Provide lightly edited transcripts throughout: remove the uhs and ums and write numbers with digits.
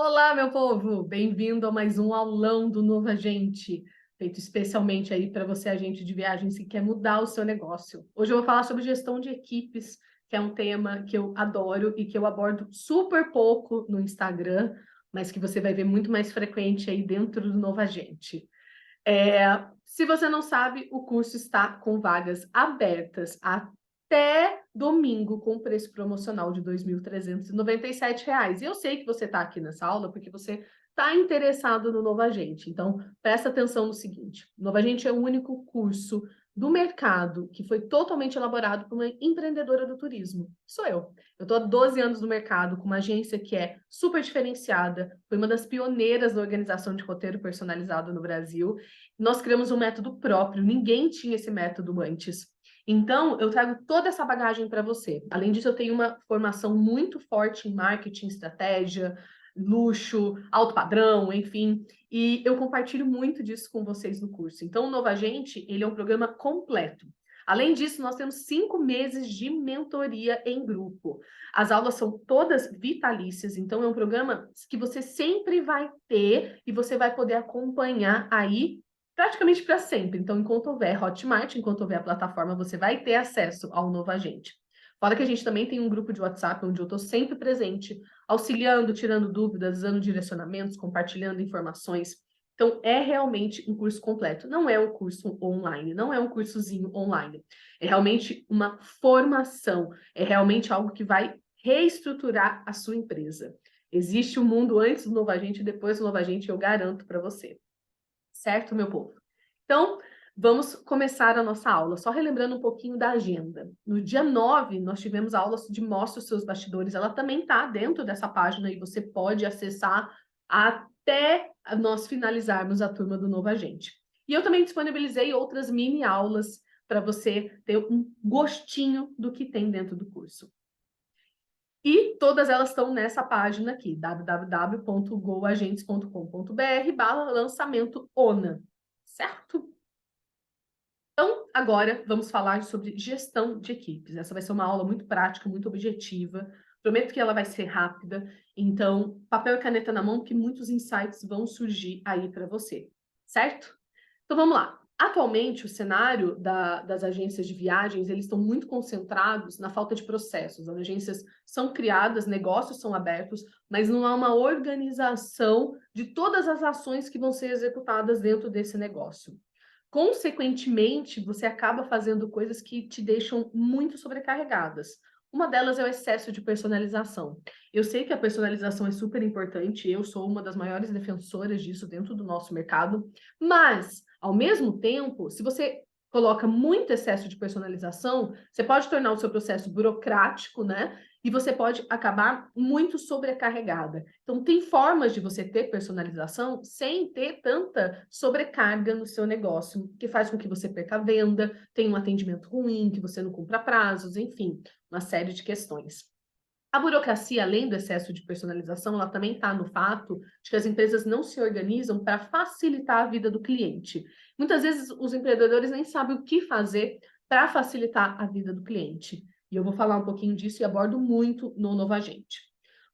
Olá, meu povo! Bem-vindo a mais um aulão do Novo Agente, feito especialmente aí para você, agente de viagens, que quer mudar o seu negócio. Hoje eu vou falar sobre gestão de equipes, que é um tema que eu adoro e que eu abordo super pouco no Instagram, mas que você vai ver muito mais frequente aí dentro do Novo Agente. Se você não sabe, o curso está com vagas abertas até domingo, com preço promocional de R$ 2.397. E eu sei que você está aqui nessa aula porque você está interessado no Novo Agente. Então, presta atenção no seguinte: o Novo Agente é o único curso do mercado que foi totalmente elaborado por uma empreendedora do turismo. Sou eu. Eu estou há 12 anos no mercado, com uma agência que é super diferenciada, foi uma das pioneiras da organização de roteiro personalizado no Brasil. Nós criamos um método próprio, ninguém tinha esse método antes. Então, eu trago toda essa bagagem para você. Além disso, eu tenho uma formação muito forte em marketing, estratégia, luxo, alto padrão, enfim, e eu compartilho muito disso com vocês no curso. Então, o Novo Agente, ele é um programa completo. Além disso, nós temos 5 meses de mentoria em grupo. As aulas são todas vitalícias, então é um programa que você sempre vai ter e você vai poder acompanhar aí praticamente para sempre. Então, enquanto houver Hotmart, enquanto houver a plataforma, você vai ter acesso ao Novo Agente. Fora que a gente também tem um grupo de WhatsApp onde eu estou sempre presente, auxiliando, tirando dúvidas, dando direcionamentos, compartilhando informações. Então, é realmente um curso completo. Não é um curso online, não é um cursozinho online. É realmente uma formação, é realmente algo que vai reestruturar a sua empresa. Existe um mundo antes do Novo Agente e depois do Novo Agente, eu garanto para você. Certo, meu povo? Então, vamos começar a nossa aula. Só relembrando um pouquinho da agenda. No dia 9, nós tivemos a aula de Mostre os Seus Bastidores. Ela também está dentro dessa página e você pode acessar até nós finalizarmos a turma do Novo Agente. E eu também disponibilizei outras mini aulas para você ter um gostinho do que tem dentro do curso. E todas elas estão nessa página aqui, www.goagentes.com.br/lançamento ONA, certo? Então, agora vamos falar sobre gestão de equipes. Essa vai ser uma aula muito prática, muito objetiva. Prometo que ela vai ser rápida. Então, papel e caneta na mão, que muitos insights vão surgir aí para você, certo? Então, vamos lá. Atualmente, o cenário das agências de viagens, eles estão muito concentrados na falta de processos. As agências são criadas, negócios são abertos, mas não há uma organização de todas as ações que vão ser executadas dentro desse negócio. Consequentemente, você acaba fazendo coisas que te deixam muito sobrecarregadas. Uma delas é o excesso de personalização. Eu sei que a personalização é super importante, eu sou uma das maiores defensoras disso dentro do nosso mercado, mas, ao mesmo tempo, se você coloca muito excesso de personalização, você pode tornar o seu processo burocrático, né? E você pode acabar muito sobrecarregada. Então, tem formas de você ter personalização sem ter tanta sobrecarga no seu negócio, que faz com que você perca a venda, tenha um atendimento ruim, que você não cumpra prazos, enfim, uma série de questões. A burocracia, além do excesso de personalização, ela também está no fato de que as empresas não se organizam para facilitar a vida do cliente. Muitas vezes os empreendedores nem sabem o que fazer para facilitar a vida do cliente. E eu vou falar um pouquinho disso e abordo muito no Novo Agente.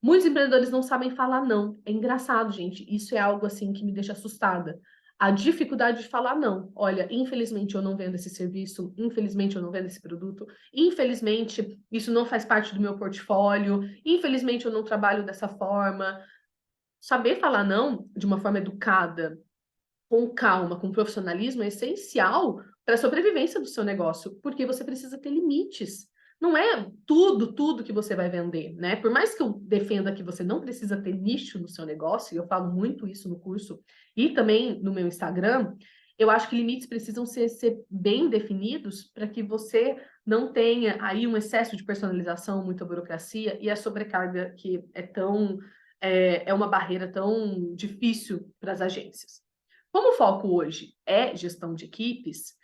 Muitos empreendedores não sabem falar não. É engraçado, gente. Isso é algo assim que me deixa assustada. A dificuldade de falar não. Olha, infelizmente eu não vendo esse serviço, infelizmente eu não vendo esse produto, infelizmente isso não faz parte do meu portfólio, infelizmente eu não trabalho dessa forma. Saber falar não de uma forma educada, com calma, com profissionalismo, é essencial para a sobrevivência do seu negócio, porque você precisa ter limites. Não é tudo que você vai vender, né? Por mais que eu defenda que você não precisa ter nicho no seu negócio, e eu falo muito isso no curso e também no meu Instagram, eu acho que limites precisam ser bem definidos para que você não tenha aí um excesso de personalização, muita burocracia e a sobrecarga que é uma barreira tão difícil para as agências. Como o foco hoje é gestão de equipes,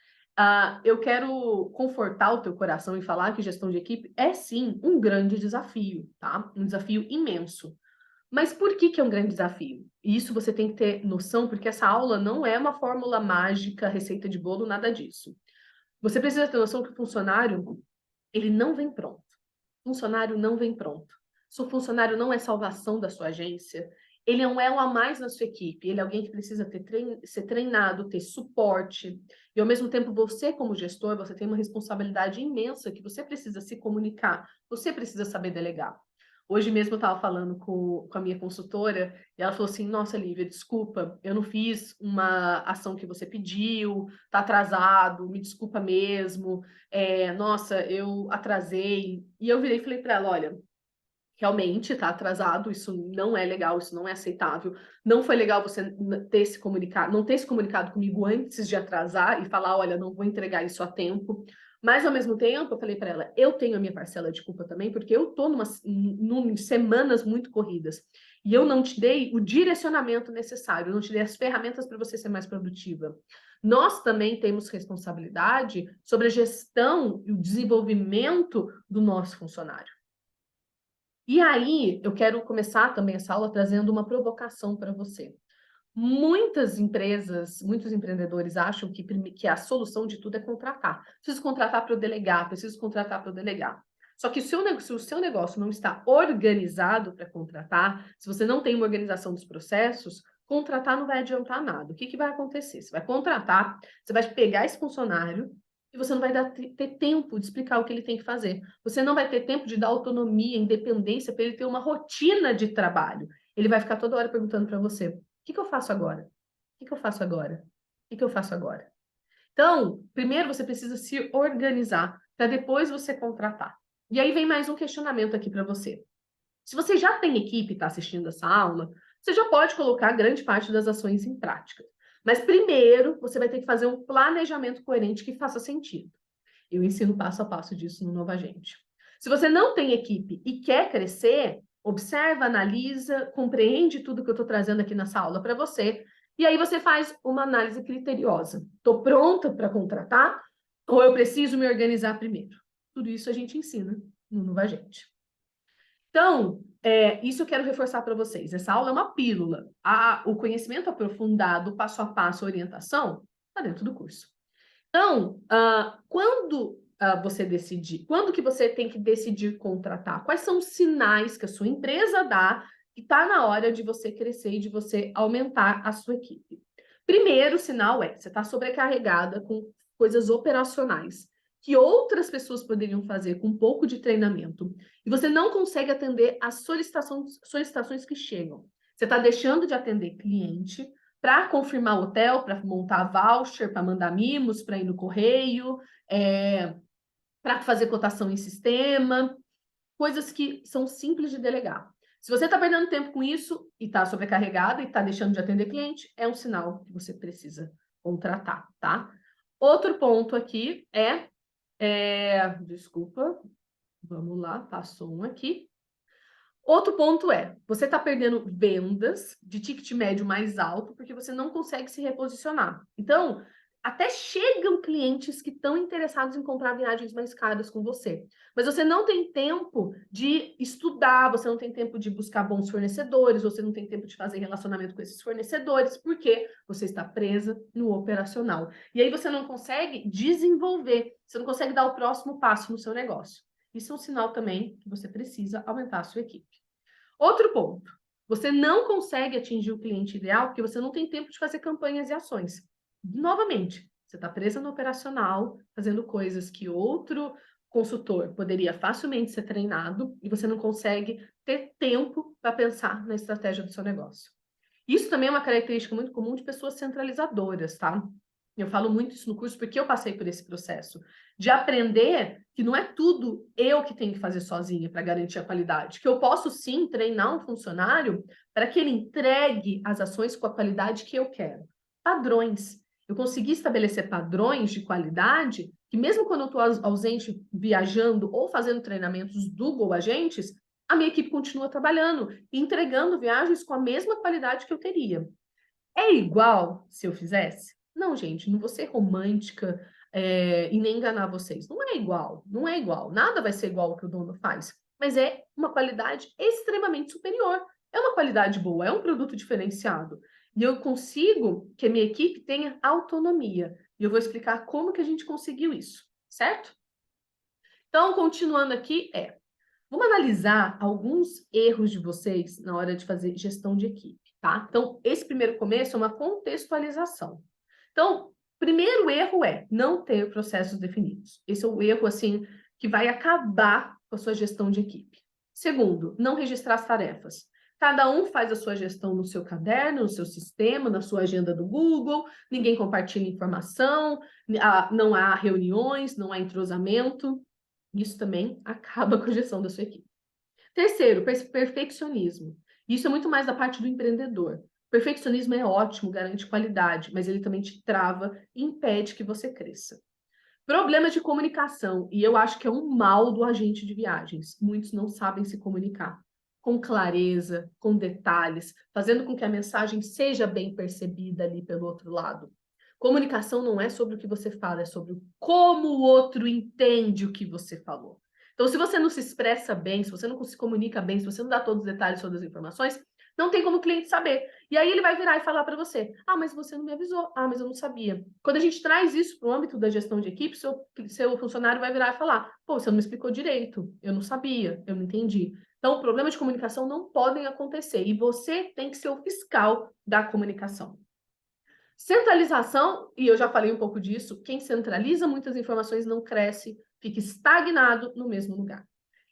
eu quero confortar o teu coração e falar que gestão de equipe é sim um grande desafio, tá? Um desafio imenso. Mas por que é um grande desafio? E isso você tem que ter noção, porque essa aula não é uma fórmula mágica, receita de bolo, nada disso. Você precisa ter noção que o funcionário, ele não vem pronto. Funcionário não vem pronto. Seu funcionário não é salvação da sua agência, Ele é um elo a mais na sua equipe, ele é alguém que precisa ser treinado, ter suporte, e ao mesmo tempo você, como gestor, você tem uma responsabilidade imensa que você precisa se comunicar, você precisa saber delegar. Hoje mesmo eu estava falando com a minha consultora e ela falou assim, nossa, Lívia, desculpa, eu não fiz uma ação que você pediu, tá atrasado, me desculpa mesmo, nossa, eu atrasei. E eu virei e falei para ela, olha, realmente está atrasado, isso não é legal, isso não é aceitável. Não foi legal você não ter se comunicado comigo antes de atrasar e falar, olha, não vou entregar isso a tempo. Mas, ao mesmo tempo, eu falei para ela, eu tenho a minha parcela de culpa também, porque eu estou em semanas muito corridas. E eu não te dei o direcionamento necessário, não te dei as ferramentas para você ser mais produtiva. Nós também temos responsabilidade sobre a gestão e o desenvolvimento do nosso funcionário. E aí, eu quero começar também essa aula trazendo uma provocação para você. Muitas empresas, muitos empreendedores acham que a solução de tudo é contratar. Preciso contratar para eu delegar, preciso contratar para eu delegar. Só que se o seu negócio não está organizado para contratar, se você não tem uma organização dos processos, contratar não vai adiantar nada. O que vai acontecer? Você vai contratar, você vai pegar esse funcionário e você não vai ter tempo de explicar o que ele tem que fazer. Você não vai ter tempo de dar autonomia, independência para ele ter uma rotina de trabalho. Ele vai ficar toda hora perguntando para você: o que eu faço agora? O que eu faço agora? O que eu faço agora? Então, primeiro você precisa se organizar para depois você contratar. E aí vem mais um questionamento aqui para você. Se você já tem equipe e está assistindo essa aula, você já pode colocar grande parte das ações em prática. Mas primeiro, você vai ter que fazer um planejamento coerente que faça sentido. Eu ensino passo a passo disso no Nova Gente. Se você não tem equipe e quer crescer, observa, analisa, compreende tudo que eu estou trazendo aqui nessa aula para você, e aí você faz uma análise criteriosa. Estou pronta para contratar ou eu preciso me organizar primeiro? Tudo isso a gente ensina no Nova Gente. Então, isso eu quero reforçar para vocês. Essa aula é uma pílula. O conhecimento aprofundado, passo a passo, orientação, está dentro do curso. Então, quando que você tem que decidir contratar? Quais são os sinais que a sua empresa dá que está na hora de você crescer e de você aumentar a sua equipe? Primeiro sinal você está sobrecarregada com coisas operacionais que outras pessoas poderiam fazer com um pouco de treinamento e você não consegue atender as solicitações que chegam. Você está deixando de atender cliente para confirmar o hotel, para montar voucher, para mandar mimos, para ir no correio, para fazer cotação em sistema, coisas que são simples de delegar. Se você está perdendo tempo com isso e está sobrecarregado e está deixando de atender cliente, é um sinal que você precisa contratar, tá? Outro ponto aqui desculpa, vamos lá, passou um aqui. Outro ponto você está perdendo vendas de ticket médio mais alto porque você não consegue se reposicionar. Então, até chegam clientes que estão interessados em comprar viagens mais caras com você, mas você não tem tempo de estudar, você não tem tempo de buscar bons fornecedores, você não tem tempo de fazer relacionamento com esses fornecedores, porque você está presa no operacional. E aí você não consegue desenvolver, você não consegue dar o próximo passo no seu negócio. Isso é um sinal também que você precisa aumentar a sua equipe. Outro ponto, você não consegue atingir o cliente ideal porque você não tem tempo de fazer campanhas e ações. Novamente, você está presa no operacional, fazendo coisas que outro consultor poderia facilmente ser treinado e você não consegue ter tempo para pensar na estratégia do seu negócio. Isso também é uma característica muito comum de pessoas centralizadoras, tá? Eu falo muito isso no curso porque eu passei por esse processo de aprender que não é tudo eu que tenho que fazer sozinha para garantir a qualidade, que eu posso sim treinar um funcionário para que ele entregue as ações com a qualidade que eu quero. Padrões. Eu consegui estabelecer padrões de qualidade que mesmo quando eu estou ausente viajando ou fazendo treinamentos do Go Agentes, a minha equipe continua trabalhando e entregando viagens com a mesma qualidade que eu teria. É igual se eu fizesse? Não, gente, não vou ser romântica e nem enganar vocês. Não é igual, não é igual. Nada vai ser igual ao que o dono faz, mas é uma qualidade extremamente superior. É uma qualidade boa, é um produto diferenciado. E eu consigo que a minha equipe tenha autonomia. E eu vou explicar como que a gente conseguiu isso, certo? Então, continuando aqui, Vamos analisar alguns erros de vocês na hora de fazer gestão de equipe, tá? Então, esse primeiro começo é uma contextualização. Então, primeiro erro é não ter processos definidos. Esse é o erro, assim, que vai acabar com a sua gestão de equipe. Segundo, não registrar as tarefas. Cada um faz a sua gestão no seu caderno, no seu sistema, na sua agenda do Google, ninguém compartilha informação, não há reuniões, não há entrosamento. Isso também acaba com a gestão da sua equipe. Terceiro, perfeccionismo. Isso é muito mais da parte do empreendedor. Perfeccionismo é ótimo, garante qualidade, mas ele também te trava e impede que você cresça. Problema de comunicação, e eu acho que é um mal do agente de viagens. Muitos não sabem se comunicar com clareza, com detalhes, fazendo com que a mensagem seja bem percebida ali pelo outro lado. Comunicação não é sobre o que você fala, é sobre como o outro entende o que você falou. Então, se você não se expressa bem, se você não se comunica bem, se você não dá todos os detalhes, todas as informações, não tem como o cliente saber. E aí ele vai virar e falar para você: ah, mas você não me avisou. Ah, mas eu não sabia. Quando a gente traz isso para o âmbito da gestão de equipe, seu funcionário vai virar e falar: pô, você não me explicou direito. Eu não sabia, eu não entendi. Então, problemas de comunicação não podem acontecer. E você tem que ser o fiscal da comunicação. Centralização, e eu já falei um pouco disso, quem centraliza muitas informações não cresce, fica estagnado no mesmo lugar.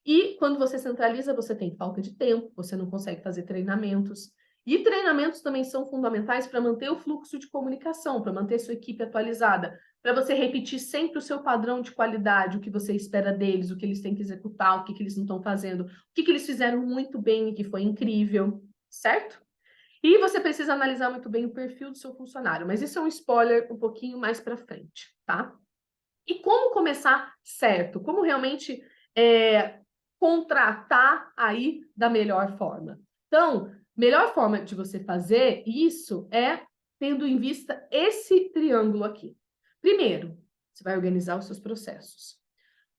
E quando você centraliza, você tem falta de tempo, você não consegue fazer treinamentos. E treinamentos também são fundamentais para manter o fluxo de comunicação, para manter sua equipe atualizada, para você repetir sempre o seu padrão de qualidade, o que você espera deles, o que eles têm que executar, o que eles não estão fazendo, o que eles fizeram muito bem e que foi incrível, certo? E você precisa analisar muito bem o perfil do seu funcionário, mas isso é um spoiler um pouquinho mais para frente, tá? E como começar certo? Como realmente contratar aí da melhor forma? Então, melhor forma de você fazer isso é tendo em vista esse triângulo aqui. Primeiro, você vai organizar os seus processos.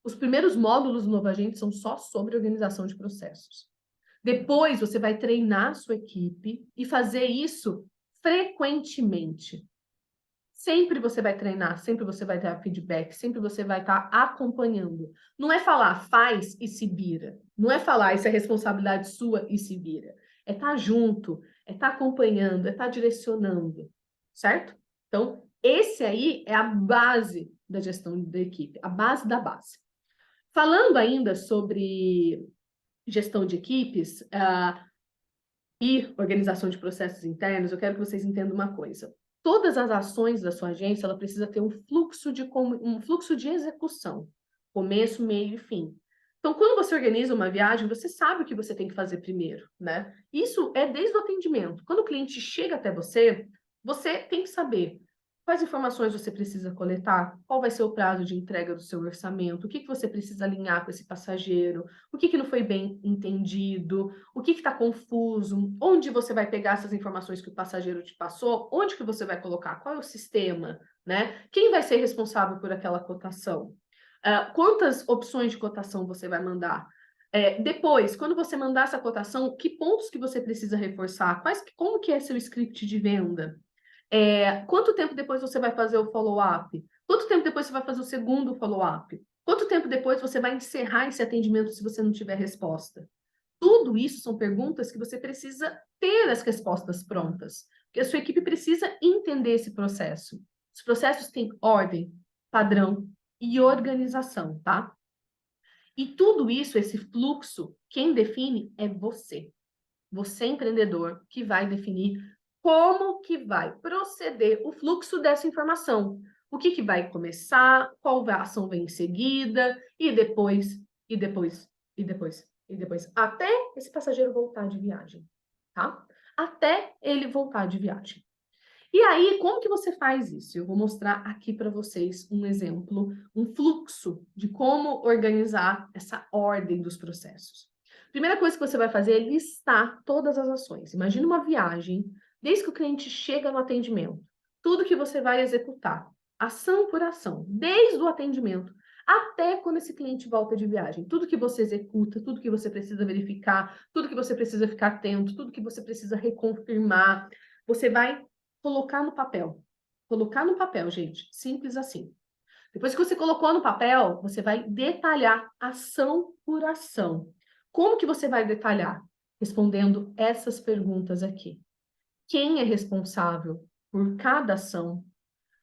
Os primeiros módulos do Novo Agente são só sobre organização de processos. Depois, você vai treinar a sua equipe e fazer isso frequentemente. Sempre você vai treinar, sempre você vai dar feedback, sempre você vai estar acompanhando. Não é falar, faz e se vira. Não é falar, isso é responsabilidade sua e se vira. É estar junto, é estar acompanhando, é estar direcionando, certo? Então, esse aí é a base da gestão da equipe, a base da base. Falando ainda sobre gestão de equipes e organização de processos internos, eu quero que vocês entendam uma coisa. Todas as ações da sua agência, ela precisa ter um fluxo de execução, começo, meio e fim. Então, quando você organiza uma viagem, você sabe o que você tem que fazer primeiro, né? Isso é desde o atendimento. Quando o cliente chega até você, você tem que saber quais informações você precisa coletar, qual vai ser o prazo de entrega do seu orçamento, o que você precisa alinhar com esse passageiro, o que não foi bem entendido, o que está confuso, onde você vai pegar essas informações que o passageiro te passou, onde que você vai colocar, qual é o sistema, né? Quem vai ser responsável por aquela cotação? Quantas opções de cotação você vai mandar? Depois, quando você mandar essa cotação, que pontos que você precisa reforçar? Como que é seu script de venda? Quanto tempo depois você vai fazer o follow-up? Quanto tempo depois você vai fazer o segundo follow-up? Quanto tempo depois você vai encerrar esse atendimento se você não tiver resposta? Tudo isso são perguntas que você precisa ter as respostas prontas, porque a sua equipe precisa entender esse processo. Os processos têm ordem, padrão e organização, tá? E tudo isso, esse fluxo, quem define é você. Você, empreendedor, que vai definir como que vai proceder o fluxo dessa informação. O que vai começar, qual ação vem em seguida, e depois, e depois, e depois, e depois, até esse passageiro voltar de viagem, tá? Até ele voltar de viagem. E aí, como que você faz isso? Eu vou mostrar aqui para vocês um exemplo, um fluxo de como organizar essa ordem dos processos. Primeira coisa que você vai fazer é listar todas as ações. Imagina uma viagem, desde que o cliente chega no atendimento, tudo que você vai executar, ação por ação, desde o atendimento até quando esse cliente volta de viagem. Tudo que você executa, tudo que você precisa verificar, tudo que você precisa ficar atento, tudo que você precisa reconfirmar, você vai colocar no papel. Colocar no papel, gente. Simples assim. Depois que você colocou no papel, você vai detalhar ação por ação. Como que você vai detalhar? Respondendo essas perguntas aqui. Quem é responsável por cada ação?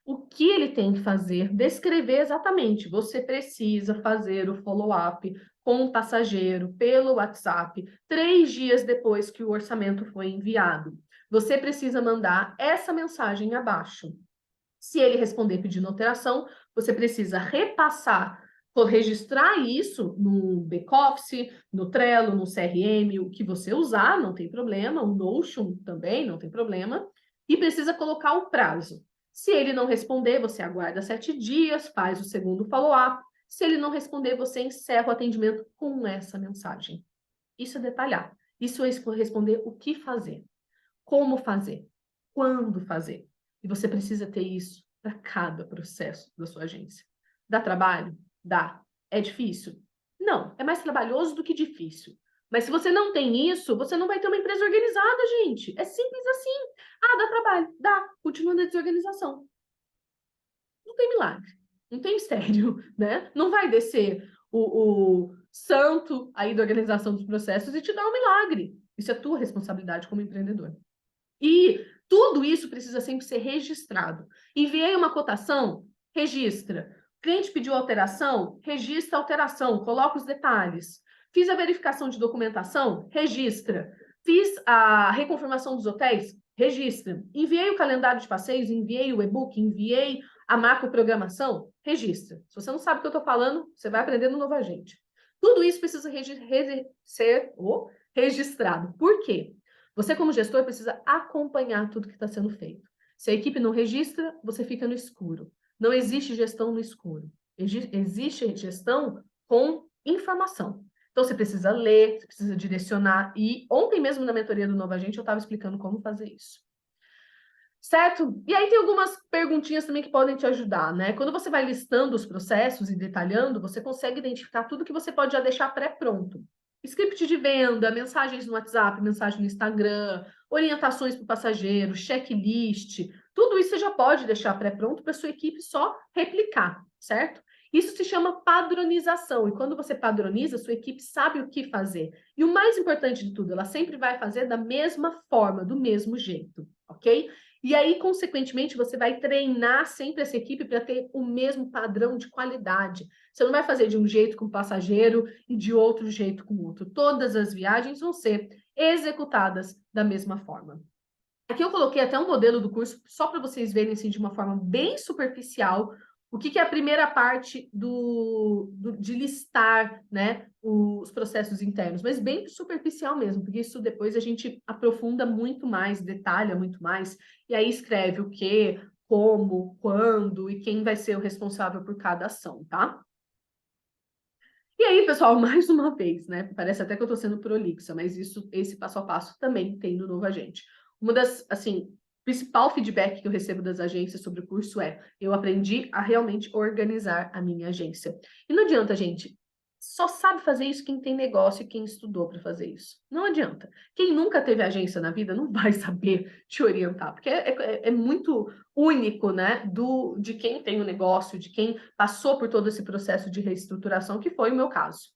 O que ele tem que fazer? Descrever exatamente. Você precisa fazer o follow-up com o passageiro pelo WhatsApp 3 dias depois que o orçamento foi enviado. Você precisa mandar essa mensagem abaixo. Se ele responder pedindo alteração, você precisa repassar, registrar isso no back-office, no Trello, no CRM, o que você usar, não tem problema, o Notion também, não tem problema, e precisa colocar o prazo. Se ele não responder, você aguarda 7 dias, faz o segundo follow-up. Se ele não responder, você encerra o atendimento com essa mensagem. Isso é detalhar. Isso é responder o que fazer, como fazer, quando fazer. E você precisa ter isso para cada processo da sua agência. Dá trabalho? Dá. É difícil? Não, é mais trabalhoso do que difícil. Mas se você não tem isso, você não vai ter uma empresa organizada, gente. É simples assim. Ah, dá trabalho? Dá. Continua na desorganização. Não tem milagre. Não tem mistério, né? Não vai descer o santo aí da organização dos processos e te dar um milagre. Isso é tua responsabilidade como empreendedor. E tudo isso precisa sempre ser registrado. Enviei uma cotação, registra. Cliente pediu alteração, registra a alteração, coloca os detalhes. Fiz a verificação de documentação, registra. Fiz a reconfirmação dos hotéis, registra. Enviei o calendário de passeios, enviei o e-book, enviei a macroprogramação, registra. Se você não sabe o que eu estou falando, você vai aprender no Novo Agente. Tudo isso precisa ser registrado. Por quê? Você, como gestor, precisa acompanhar tudo que está sendo feito. Se a equipe não registra, você fica no escuro. Não existe gestão no escuro. Existe gestão com informação. Então, você precisa ler, você precisa direcionar. E ontem mesmo, na mentoria do Novo Agente, eu estava explicando como fazer isso. Certo? E aí tem algumas perguntinhas também que podem te ajudar, né? Quando você vai listando os processos e detalhando, você consegue identificar tudo que você pode já deixar pré-pronto. Script de venda, mensagens no WhatsApp, mensagem no Instagram, orientações para o passageiro, checklist, tudo isso você já pode deixar pré-pronto para sua equipe só replicar, certo? Isso se chama padronização, e quando você padroniza, sua equipe sabe o que fazer. E o mais importante de tudo, ela sempre vai fazer da mesma forma, do mesmo jeito, ok? E aí, consequentemente, você vai treinar sempre essa equipe para ter o mesmo padrão de qualidade. Você não vai fazer de um jeito com o passageiro e de outro jeito com o outro. Todas as viagens vão ser executadas da mesma forma. Aqui eu coloquei até um modelo do curso só para vocês verem assim, de uma forma bem superficial o que é a primeira parte de listar, né, os processos internos, mas bem superficial mesmo, porque isso depois a gente aprofunda muito mais, detalha muito mais, e aí escreve o que, como, quando e quem vai ser o responsável por cada ação, tá? E aí, pessoal, mais uma vez, né? Parece até que eu estou sendo prolixa, mas esse passo a passo também tem no Novo Agente. Uma das, assim, principal feedback que eu recebo das agências sobre o curso é: eu aprendi a realmente organizar a minha agência. E não adianta, gente. Só sabe fazer isso quem tem negócio e quem estudou para fazer isso. Não adianta. Quem nunca teve agência na vida não vai saber te orientar, porque é muito único, né, de quem tem o negócio, de quem passou por todo esse processo de reestruturação, que foi o meu caso.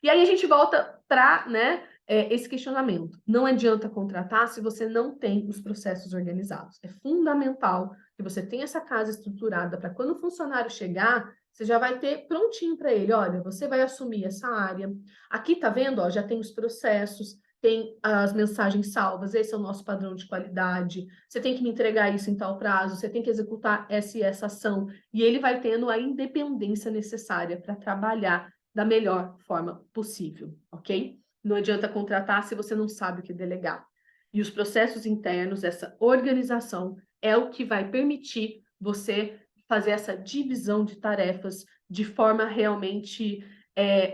E aí a gente volta para, né, esse questionamento. Não adianta contratar se você não tem os processos organizados. É fundamental que você tenha essa casa estruturada para quando o funcionário chegar, você já vai ter prontinho para ele. Olha, você vai assumir essa área. Aqui, tá vendo? Ó, já tem os processos, tem as mensagens salvas, esse é o nosso padrão de qualidade. Você tem que me entregar isso em tal prazo, você tem que executar essa e essa ação. E ele vai tendo a independência necessária para trabalhar da melhor forma possível, ok? Não adianta contratar se você não sabe o que delegar. E os processos internos, essa organização, é o que vai permitir você fazer essa divisão de tarefas de forma realmente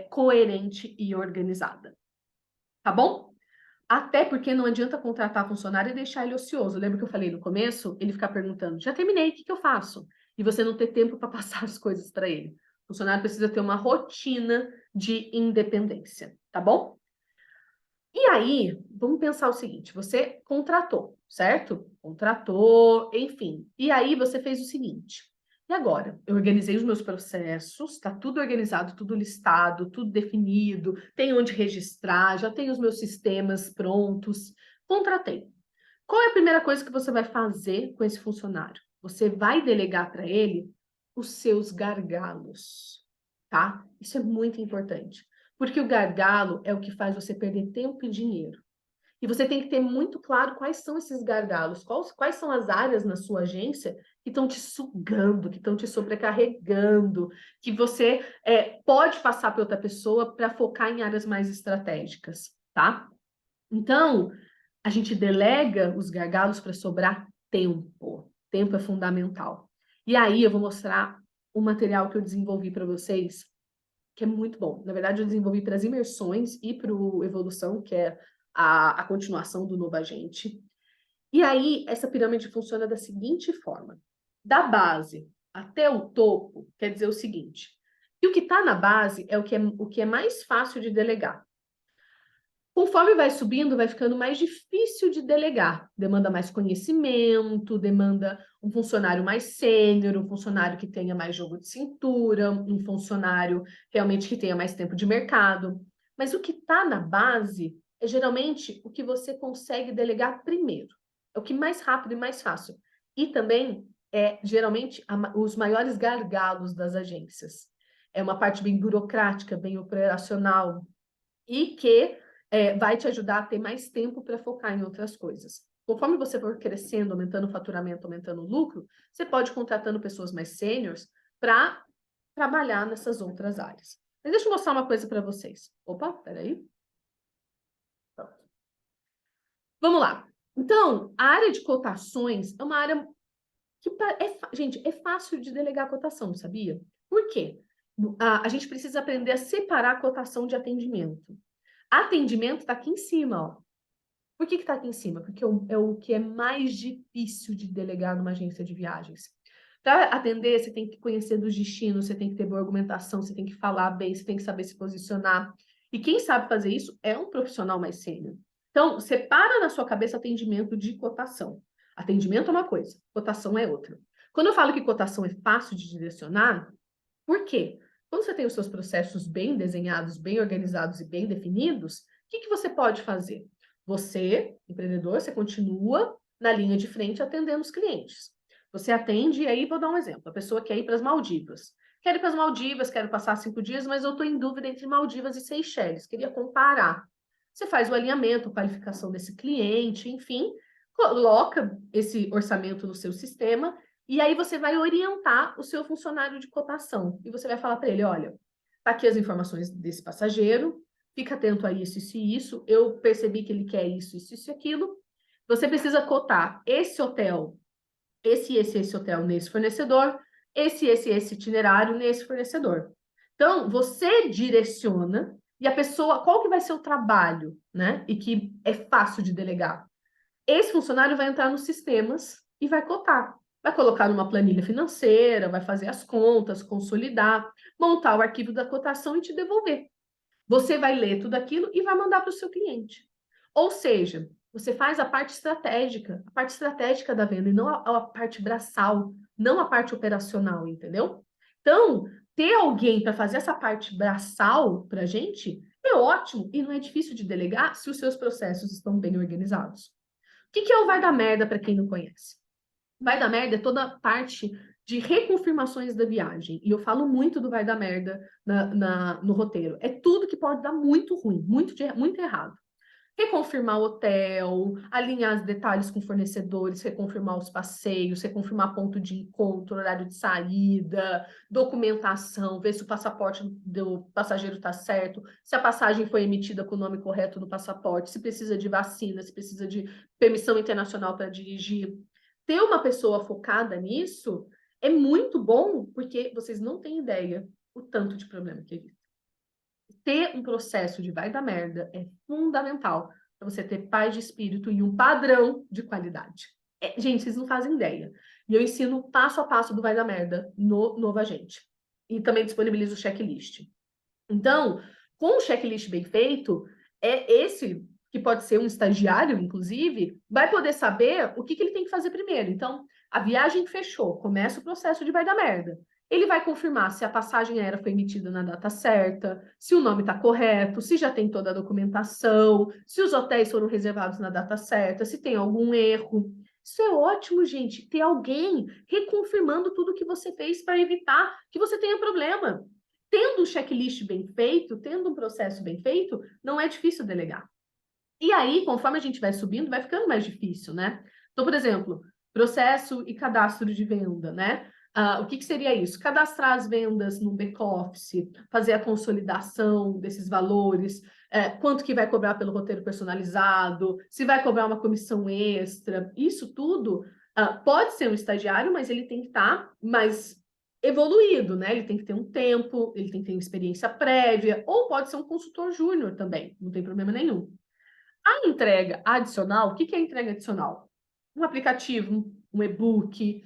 coerente e organizada. Tá bom? Até porque não adianta contratar funcionário e deixar ele ocioso. Lembra que eu falei no começo? Ele ficar perguntando, já terminei, o que eu faço? E você não ter tempo para passar as coisas para ele. O funcionário precisa ter uma rotina de independência, tá bom? E aí, vamos pensar o seguinte, você contratou, certo? Contratou, enfim. E aí você fez o seguinte, E agora? Eu organizei os meus processos, está tudo organizado, tudo listado, tudo definido, tenho onde registrar, já tenho os meus sistemas prontos, contratei. Qual é a primeira coisa que você vai fazer com esse funcionário? Você vai delegar para ele os seus gargalos, tá? Isso é muito importante, porque o gargalo é o que faz você perder tempo e dinheiro. E você tem que ter muito claro quais são esses gargalos, quais são as áreas na sua agência que estão te sugando, que estão te sobrecarregando, que você pode passar para outra pessoa para focar em áreas mais estratégicas, tá? Então, a gente delega os gargalos para sobrar tempo. Tempo é fundamental. E aí eu vou mostrar o material que eu desenvolvi para vocês, que é muito bom. Na verdade, eu desenvolvi para as imersões e para o Evolução, que é a continuação do Novo Agente. E aí, essa pirâmide funciona da seguinte forma. Da base até o topo, quer dizer o seguinte, que o que está na base é o que é mais fácil de delegar. Conforme vai subindo, vai ficando mais difícil de delegar. Demanda mais conhecimento, demanda um funcionário mais sênior, um funcionário que tenha mais jogo de cintura, um funcionário realmente que tenha mais tempo de mercado. Mas o que está na base é geralmente o que você consegue delegar primeiro. É o que mais rápido e mais fácil. E também é geralmente os maiores gargalos das agências. É uma parte bem burocrática, bem operacional, e que vai te ajudar a ter mais tempo para focar em outras coisas. Conforme você for crescendo, aumentando o faturamento, aumentando o lucro, você pode ir contratando pessoas mais sêniores para trabalhar nessas outras áreas. Mas deixa eu mostrar uma coisa para vocês. Opa, peraí. Pronto. Vamos lá. Então, a área de cotações é uma área que, gente, é fácil de delegar cotação, sabia? Por quê? A gente precisa aprender a separar a cotação de atendimento. Atendimento está aqui em cima, ó. Por que está aqui em cima? Porque é o que é mais difícil de delegar numa agência de viagens. Para atender, você tem que conhecer dos destinos, você tem que ter boa argumentação, você tem que falar bem, você tem que saber se posicionar. E quem sabe fazer isso é um profissional mais sênior. Então, separa na sua cabeça atendimento de cotação. Atendimento é uma coisa, cotação é outra. Quando eu falo que cotação é fácil de direcionar, por quê? Quando você tem os seus processos bem desenhados, bem organizados e bem definidos, o que você pode fazer? Você, empreendedor, você continua na linha de frente atendendo os clientes. Você atende, e aí vou dar um exemplo. A pessoa quer ir para as Maldivas. Quero ir para as Maldivas, quero passar 5 dias, mas eu estou em dúvida entre Maldivas e Seychelles. Queria comparar. Você faz o alinhamento, a qualificação desse cliente, enfim, coloca esse orçamento no seu sistema e aí você vai orientar o seu funcionário de cotação. E você vai falar para ele, olha, tá aqui as informações desse passageiro, fica atento a isso, isso e isso. Eu percebi que ele quer isso, isso, isso e aquilo. Você precisa cotar esse hotel, esse hotel nesse fornecedor, esse itinerário nesse fornecedor. Então, você direciona e a pessoa, qual que vai ser o trabalho, né? E que é fácil de delegar. Esse funcionário vai entrar nos sistemas e vai cotar. Vai colocar numa planilha financeira, vai fazer as contas, consolidar, montar o arquivo da cotação e te devolver. Você vai ler tudo aquilo e vai mandar para o seu cliente. Ou seja, você faz a parte estratégica da venda, e não a parte braçal, não a parte operacional, entendeu? Então, ter alguém para fazer essa parte braçal para a gente é ótimo e não é difícil de delegar se os seus processos estão bem organizados. O que é o vai dar merda para quem não conhece? Vai dar merda é toda a parte de reconfirmações da viagem. E eu falo muito do vai dar merda no roteiro. É tudo que pode dar muito ruim, muito errado. Reconfirmar o hotel, alinhar os detalhes com fornecedores, reconfirmar os passeios, reconfirmar ponto de encontro, horário de saída, documentação, ver se o passaporte do passageiro está certo, se a passagem foi emitida com o nome correto no passaporte, se precisa de vacina, se precisa de permissão internacional para dirigir. Ter uma pessoa focada nisso é muito bom, porque vocês não têm ideia o tanto de problema que evita. Ter um processo de vai dar merda é fundamental para você ter paz de espírito e um padrão de qualidade. Gente, vocês não fazem ideia. E eu ensino passo a passo do vai dar merda no Novo Agente. E também disponibilizo o checklist. Então, com o checklist bem feito, esse que pode ser um estagiário, inclusive, vai poder saber o que ele tem que fazer primeiro. Então, a viagem fechou, começa o processo de vai dar merda. Ele vai confirmar se a passagem aérea foi emitida na data certa, se o nome está correto, se já tem toda a documentação, se os hotéis foram reservados na data certa, se tem algum erro. Isso é ótimo, gente, ter alguém reconfirmando tudo que você fez para evitar que você tenha problema. Tendo um checklist bem feito, tendo um processo bem feito, não é difícil delegar. E aí, conforme a gente vai subindo, vai ficando mais difícil, né? Então, por exemplo, processo e cadastro de venda, né? O que seria isso? Cadastrar as vendas no back-office, fazer a consolidação desses valores, quanto que vai cobrar pelo roteiro personalizado, se vai cobrar uma comissão extra, isso tudo pode ser um estagiário, mas ele tem que estar mais evoluído, né? Ele tem que ter um tempo, ele tem que ter experiência prévia, ou pode ser um consultor júnior também, não tem problema nenhum. A entrega adicional, o que é entrega adicional? Um aplicativo, um e-book,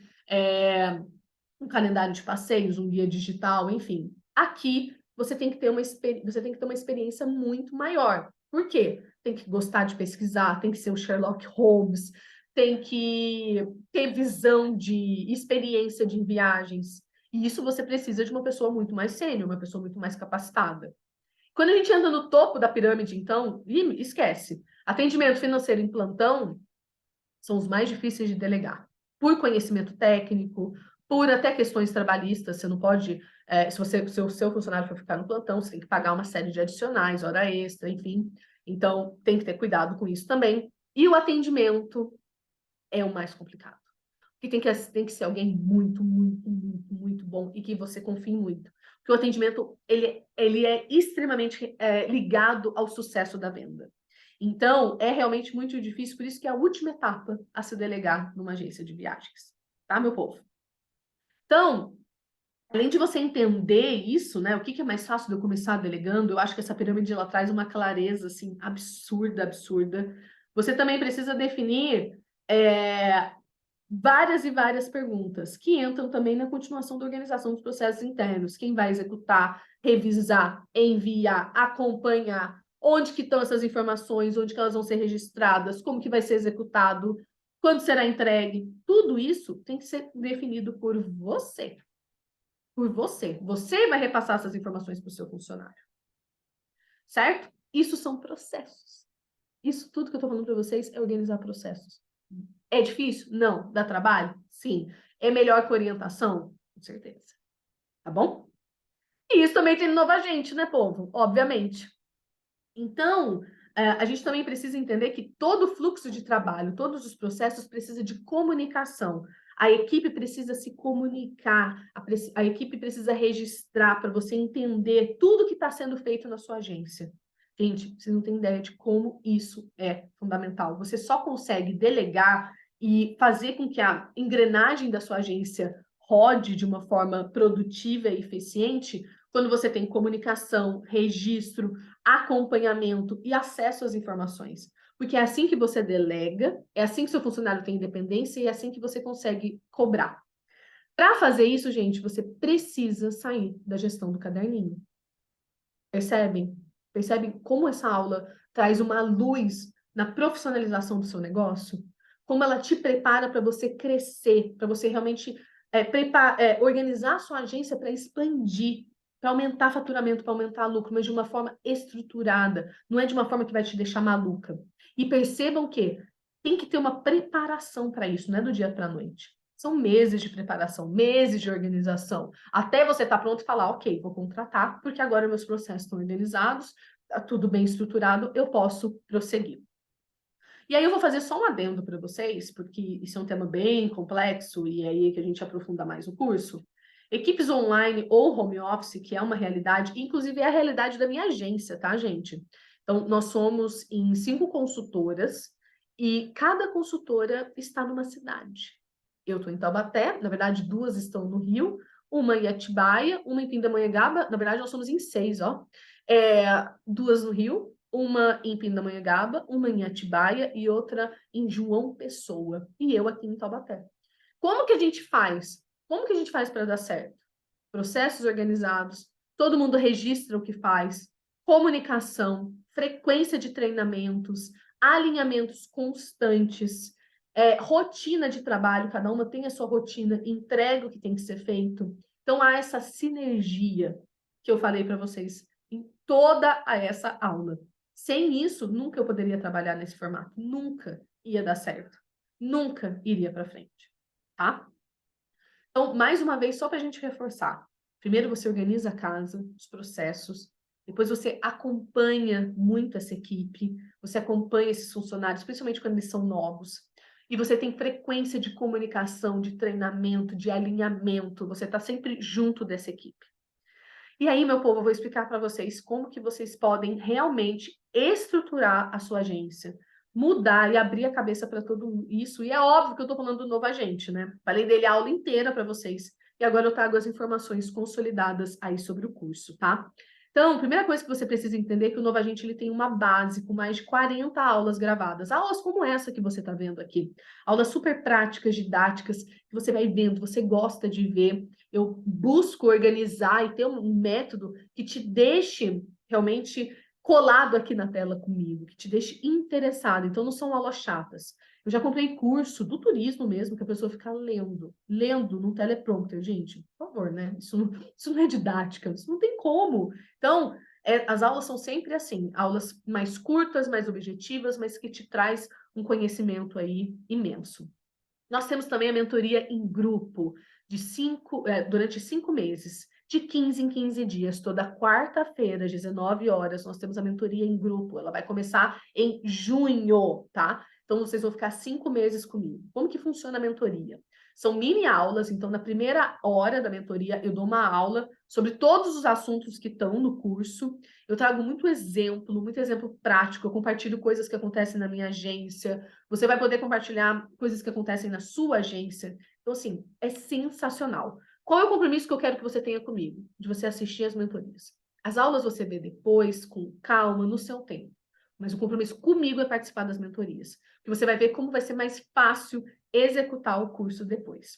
um calendário de passeios, um guia digital, enfim. Aqui você tem que ter uma experiência muito maior. Por quê? Tem que gostar de pesquisar, tem que ser o Sherlock Holmes, tem que ter visão de experiência de viagens. E isso você precisa de uma pessoa muito mais sênior, uma pessoa muito mais capacitada. Quando a gente anda no topo da pirâmide, então, esquece. Atendimento financeiro em plantão são os mais difíceis de delegar. Por conhecimento técnico, por até questões trabalhistas, você não pode, se o seu funcionário for ficar no plantão, você tem que pagar uma série de adicionais, hora extra, enfim. Então, tem que ter cuidado com isso também. E o atendimento é o mais complicado. Porque tem que ser alguém muito, muito, muito, muito bom e que você confie muito. Porque o atendimento, ele é extremamente ligado ao sucesso da venda. Então, é realmente muito difícil, por isso que é a última etapa a se delegar numa agência de viagens. Tá, meu povo? Então, além de você entender isso, né, o que é mais fácil de eu começar delegando, eu acho que essa pirâmide ela traz uma clareza assim absurda, absurda. Você também precisa definir várias e várias perguntas que entram também na continuação da organização dos processos internos. Quem vai executar, revisar, enviar, acompanhar, onde que estão essas informações, onde que elas vão ser registradas, como que vai ser executado, quando será entregue. Tudo isso tem que ser definido por você. Por você. Você vai repassar essas informações para o seu funcionário. Certo? Isso são processos. Isso tudo que eu estou falando para vocês é organizar processos. É difícil? Não. Dá trabalho? Sim. É melhor que orientação? Com certeza. Tá bom? E isso também tem nova gente, né, povo? Obviamente. Então, a gente também precisa entender que todo o fluxo de trabalho, todos os processos precisam de comunicação. A equipe precisa se comunicar, a equipe precisa registrar para você entender tudo que está sendo feito na sua agência. Gente, você não tem ideia de como isso é fundamental. Você só consegue delegar e fazer com que a engrenagem da sua agência rode de uma forma produtiva e eficiente quando você tem comunicação, registro, acompanhamento e acesso às informações. Porque é assim que você delega, é assim que seu funcionário tem independência e é assim que você consegue cobrar. Para fazer isso, gente, você precisa sair da gestão do caderninho. Percebem? Percebem como essa aula traz uma luz na profissionalização do seu negócio? Como ela te prepara para você crescer, para você realmente organizar a sua agência para expandir, para aumentar faturamento, para aumentar lucro, mas de uma forma estruturada, não é de uma forma que vai te deixar maluca. E percebam que tem que ter uma preparação para isso, não é do dia para a noite. São meses de preparação, meses de organização, até você estar pronto e falar, ok, vou contratar, porque agora meus processos estão organizados, está tudo bem estruturado, eu posso prosseguir. E aí eu vou fazer só um adendo para vocês, porque isso é um tema bem complexo e é aí que a gente aprofunda mais o curso. Equipes online ou home office, que é uma realidade, inclusive é a realidade da minha agência, tá, gente? Então, nós somos em 5 consultoras e cada consultora está numa cidade. Eu estou em Taubaté, na verdade 2 estão no Rio, uma em Atibaia, uma em Pindamonhangaba, na verdade nós somos em 6, ó. 2 no Rio, uma em Pindamonhangaba, uma em Atibaia e outra em João Pessoa. E eu aqui em Taubaté. Como que a gente faz? Como que a gente faz para dar certo? Processos organizados, todo mundo registra o que faz, comunicação, frequência de treinamentos, alinhamentos constantes, rotina de trabalho, cada uma tem a sua rotina, entrega o que tem que ser feito. Então, há essa sinergia que eu falei para vocês em toda essa aula. Sem isso, nunca eu poderia trabalhar nesse formato. Nunca ia dar certo. Nunca iria para frente, tá? Então, mais uma vez, só para a gente reforçar. Primeiro você organiza a casa, os processos. Depois você acompanha muito essa equipe. Você acompanha esses funcionários, principalmente quando eles são novos. E você tem frequência de comunicação, de treinamento, de alinhamento. Você está sempre junto dessa equipe. E aí, meu povo, eu vou explicar para vocês como que vocês podem realmente estruturar a sua agência, mudar e abrir a cabeça para tudo isso. E é óbvio que eu estou falando do novo agente, né? Falei dele a aula inteira para vocês. E agora eu trago as informações consolidadas aí sobre o curso, tá? Então, a primeira coisa que você precisa entender é que o novo agente ele tem uma base com mais de 40 aulas gravadas. Aulas como essa que você está vendo aqui. Aulas super práticas, didáticas, que você vai vendo, você gosta de ver. Eu busco organizar e ter um método que te deixe realmente colado aqui na tela comigo, que te deixe interessado. Então, não são aulas chatas. Eu já comprei curso do turismo mesmo, que a pessoa fica lendo num teleprompter, gente. Por favor, né? Isso não é didática, isso não tem como. Então, as aulas são sempre assim, aulas mais curtas, mais objetivas, mas que te traz um conhecimento aí imenso. Nós temos também a mentoria em grupo, durante 5 meses, de 15 em 15 dias. Toda quarta-feira, às 19 horas, nós temos a mentoria em grupo. Ela vai começar em junho, tá? Então, vocês vão ficar 5 meses comigo. Como que funciona a mentoria? São mini aulas, então, na primeira hora da mentoria, eu dou uma aula sobre todos os assuntos que estão no curso. Eu trago muito exemplo prático, eu compartilho coisas que acontecem na minha agência, você vai poder compartilhar coisas que acontecem na sua agência. Então, assim, é sensacional. Qual é o compromisso que eu quero que você tenha comigo? De você assistir as mentorias. As aulas você vê depois, com calma, no seu tempo. Mas o compromisso comigo é participar das mentorias. Que você vai ver como vai ser mais fácil executar o curso depois.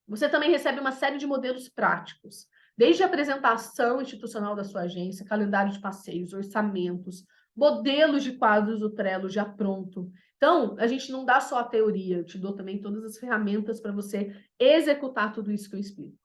Você também recebe uma série de modelos práticos, desde a apresentação institucional da sua agência, calendário de passeios, orçamentos, modelos de quadros do Trello já pronto. Então, a gente não dá só a teoria, eu te dou também todas as ferramentas para você executar tudo isso que eu explico.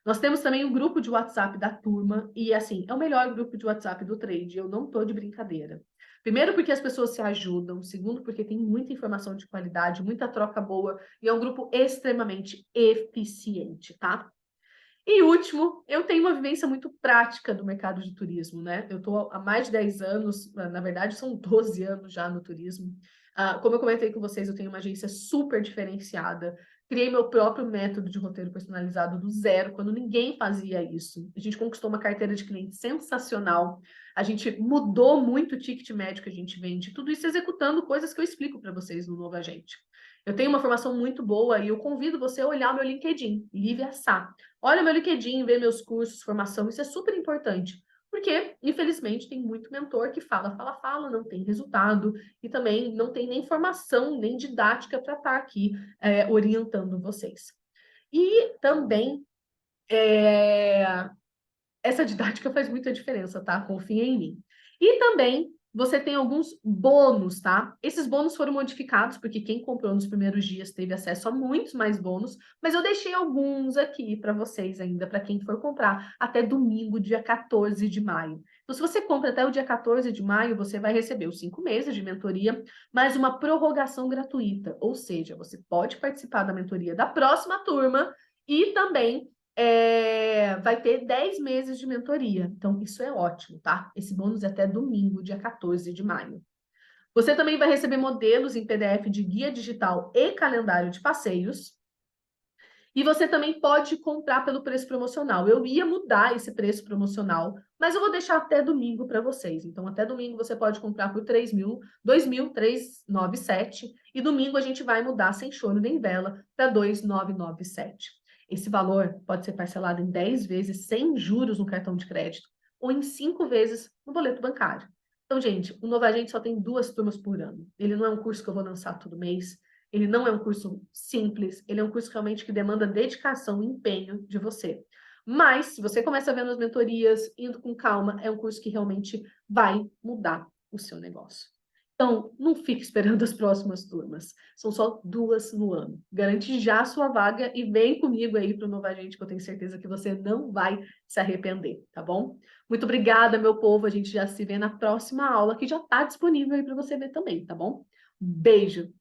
Nós temos também o grupo de WhatsApp da turma, e assim, é o melhor grupo de WhatsApp do trade, eu não estou de brincadeira. Primeiro, porque as pessoas se ajudam. Segundo, porque tem muita informação de qualidade, muita troca boa, e é um grupo extremamente eficiente, tá? E último, eu tenho uma vivência muito prática do mercado de turismo, né? Eu estou há mais de 10 anos, na verdade são 12 anos já no turismo. Como eu comentei com vocês, eu tenho uma agência super diferenciada. Criei meu próprio método de roteiro personalizado do zero, quando ninguém fazia isso. A gente conquistou uma carteira de clientes sensacional. A gente mudou muito o ticket médio que a gente vende. Tudo isso executando coisas que eu explico para vocês no Novo Agente. Eu tenho uma formação muito boa e eu convido você a olhar o meu LinkedIn, Lívia Sá. Olha o meu LinkedIn, vê meus cursos, formação, isso é super importante. Porque, infelizmente, tem muito mentor que fala, não tem resultado e também não tem nem formação, nem didática para estar aqui orientando vocês. E também, essa didática faz muita diferença, tá? Confiem em mim. E também você tem alguns bônus, tá? Esses bônus foram modificados, porque quem comprou nos primeiros dias teve acesso a muitos mais bônus, mas eu deixei alguns aqui para vocês ainda, para quem for comprar, até domingo, dia 14 de maio. Então, se você compra até o dia 14 de maio, você vai receber os 5 meses de mentoria, mais uma prorrogação gratuita, ou seja, você pode participar da mentoria da próxima turma e também vai ter 10 meses de mentoria. Então, isso é ótimo, tá? Esse bônus é até domingo, dia 14 de maio. Você também vai receber modelos em PDF de guia digital e calendário de passeios. E você também pode comprar pelo preço promocional. Eu ia mudar esse preço promocional, mas eu vou deixar até domingo para vocês. Então, até domingo você pode comprar por 2.397. E domingo a gente vai mudar sem choro nem vela para 2.997. Esse valor pode ser parcelado em 10 vezes sem juros no cartão de crédito ou em 5 vezes no boleto bancário. Então, gente, o Novo Agente só tem 2 turmas por ano. Ele não é um curso que eu vou lançar todo mês. Ele não é um curso simples. Ele é um curso realmente que demanda dedicação e empenho de você. Mas, se você começa vendo as mentorias, indo com calma, é um curso que realmente vai mudar o seu negócio. Então, não fique esperando as próximas turmas. São só 2 no ano. Garante já a sua vaga e vem comigo aí para o Nova Gente, que eu tenho certeza que você não vai se arrepender, tá bom? Muito obrigada, meu povo. A gente já se vê na próxima aula, que já está disponível aí para você ver também, tá bom? Um beijo!